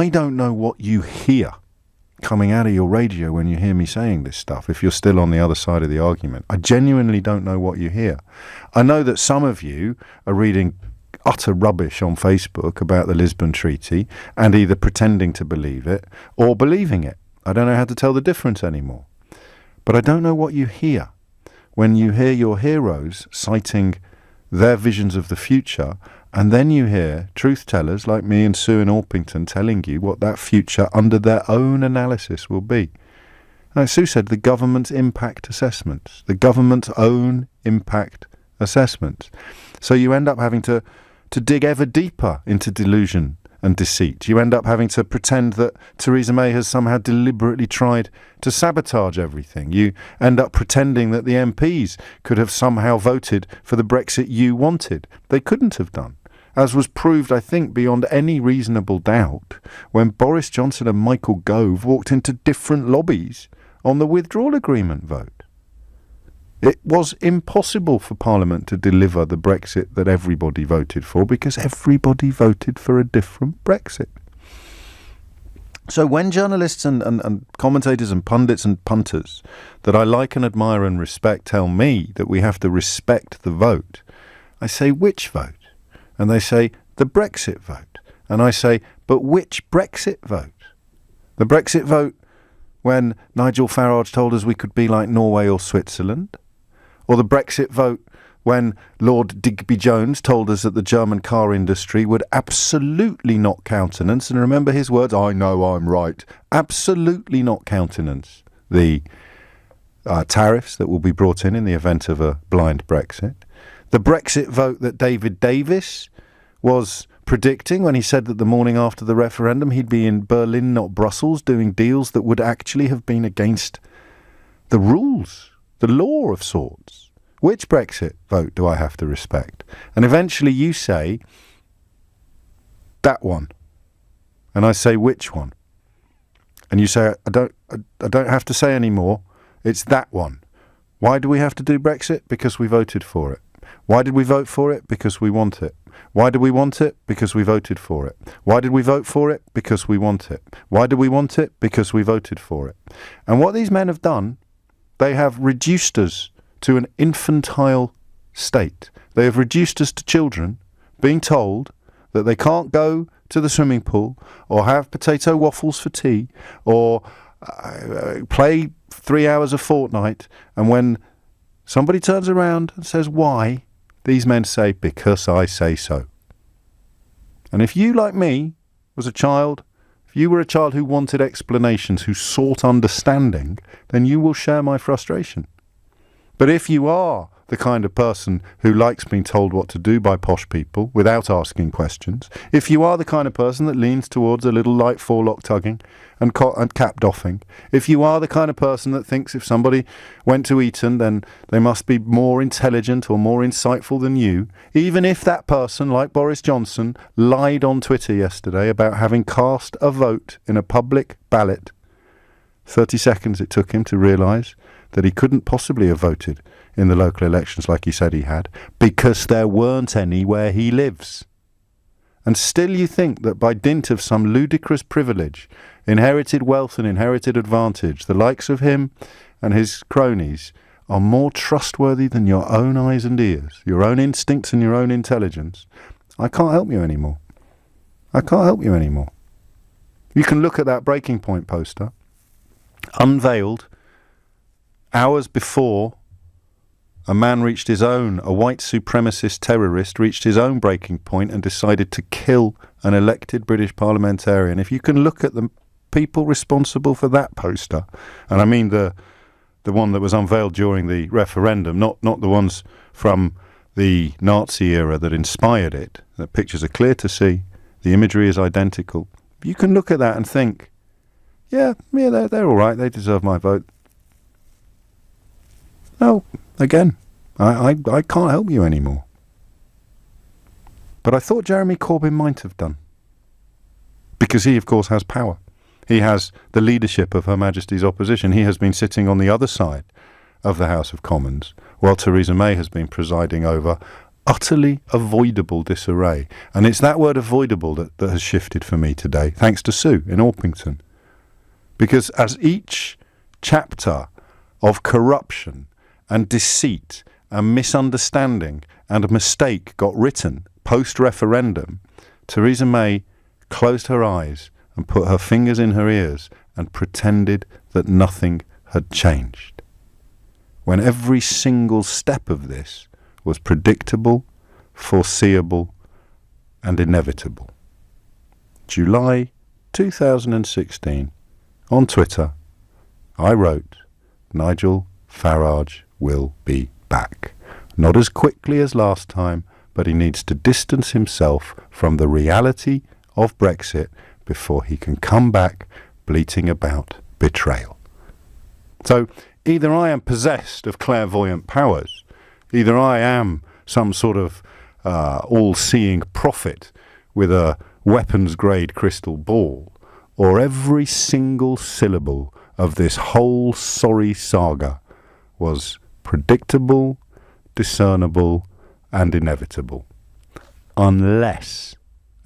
I don't know what you hear coming out of your radio when you hear me saying this stuff, if you're still on the other side of the argument. I genuinely don't know what you hear. I know that some of you are reading utter rubbish on Facebook about the Lisbon Treaty and either pretending to believe it or believing it. I don't know how to tell the difference anymore. But I don't know what you hear when you hear your heroes citing their visions of the future, and then you hear truth-tellers like me and Sue in Orpington telling you what that future under their own analysis will be. Like Sue said, the government's impact assessments, the government's own impact assessments. So you end up having to dig ever deeper into delusion and deceit. You end up having to pretend that Theresa May has somehow deliberately tried to sabotage everything. You end up pretending that the MPs could have somehow voted for the Brexit you wanted. They couldn't have done, as was proved, I think, beyond any reasonable doubt when Boris Johnson and Michael Gove walked into different lobbies on the withdrawal agreement vote. It was impossible for Parliament to deliver the Brexit that everybody voted for because everybody voted for a different Brexit. So when journalists and commentators and pundits and punters that I like and admire and respect tell me that we have to respect the vote, I say, which vote? And they say, the Brexit vote. And I say, but which Brexit vote? The Brexit vote when Nigel Farage told us we could be like Norway or Switzerland? Or the Brexit vote when Lord Digby Jones told us that the German car industry would absolutely not countenance, and remember his words, I know I'm right, absolutely not countenance the tariffs that will be brought in the event of a blind Brexit. The Brexit vote that David Davis was predicting when he said that the morning after the referendum he'd be in Berlin, not Brussels, doing deals that would actually have been against the rules, the law of sorts. Which Brexit vote do I have to respect? And eventually you say, that one. And I say, which one? And you say, I don't have to say any more. It's that one. Why do we have to do Brexit? Because we voted for it. Why did we vote for it? Because we want it. Why did we want it? Because we voted for it. Why did we vote for it? Because we want it. Why did we want it? Because we voted for it. And what these men have done, they have reduced us to an infantile state. They have reduced us to children being told that they can't go to the swimming pool or have potato waffles for tea or play 3 hours a fortnight, and when somebody turns around and says why, these men say, because I say so. And if you, like me, was a child, if you were a child who wanted explanations, who sought understanding, then you will share my frustration. But if you are the kind of person who likes being told what to do by posh people without asking questions, if you are the kind of person that leans towards a little light forelock tugging and cap doffing, if you are the kind of person that thinks if somebody went to Eton then they must be more intelligent or more insightful than you, even if that person, like Boris Johnson, lied on Twitter yesterday about having cast a vote in a public ballot, 30 seconds it took him to realise that he couldn't possibly have voted in the local elections like he said he had, because there weren't any where he lives. And still you think that by dint of some ludicrous privilege, inherited wealth and inherited advantage, the likes of him and his cronies are more trustworthy than your own eyes and ears, your own instincts and your own intelligence. I can't help you anymore. I can't help you anymore. You can look at that Breaking Point poster, unveiled hours before a white supremacist terrorist reached his own breaking point and decided to kill an elected British parliamentarian. If you can look at the people responsible for that poster, and I mean the one that was unveiled during the referendum, not the ones from the Nazi era that inspired it. The pictures are clear to see. The imagery is identical. You can look at that and think, yeah, they're all right. They deserve my vote. No, again, I can't help you anymore. But I thought Jeremy Corbyn might have done. Because he, of course, has power. He has the leadership of Her Majesty's opposition. He has been sitting on the other side of the House of Commons, while Theresa May has been presiding over utterly avoidable disarray. And it's that word avoidable that has shifted for me today, thanks to Sue in Orpington. Because as each chapter of corruption and deceit and misunderstanding and mistake got written post-referendum, Theresa May closed her eyes and put her fingers in her ears and pretended that nothing had changed, when every single step of this was predictable, foreseeable, and inevitable. July 2016, on Twitter, I wrote, Nigel Farage will be back. Not as quickly as last time, but he needs to distance himself from the reality of Brexit before he can come back bleating about betrayal. So either I am possessed of clairvoyant powers, either I am some sort of all-seeing prophet with a weapons-grade crystal ball, or every single syllable of this whole sorry saga was predictable, discernible, and inevitable. Unless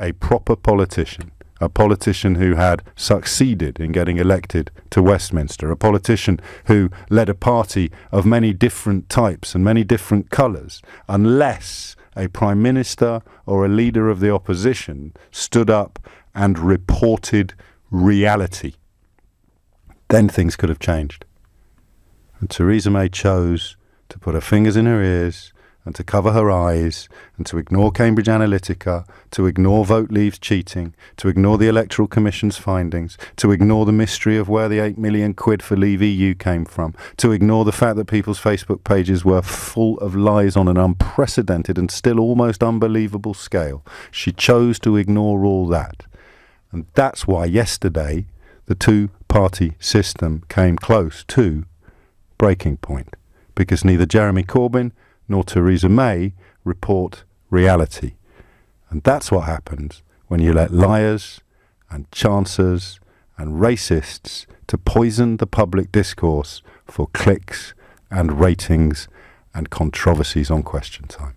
a proper politician, a politician who had succeeded in getting elected to Westminster, a politician who led a party of many different types and many different colours, unless a prime minister or a leader of the opposition stood up and reported reality, then things could have changed. And Theresa May chose to put her fingers in her ears and to cover her eyes and to ignore Cambridge Analytica, to ignore Vote Leave's cheating, to ignore the Electoral Commission's findings, to ignore the mystery of where the 8 million quid for Leave EU came from, to ignore the fact that people's Facebook pages were full of lies on an unprecedented and still almost unbelievable scale. She chose to ignore all that. And that's why yesterday the two-party system came close to breaking point, because neither Jeremy Corbyn nor Theresa May report reality. And that's what happens when you let liars and chancers and racists to poison the public discourse for clicks and ratings and controversies on Question Time.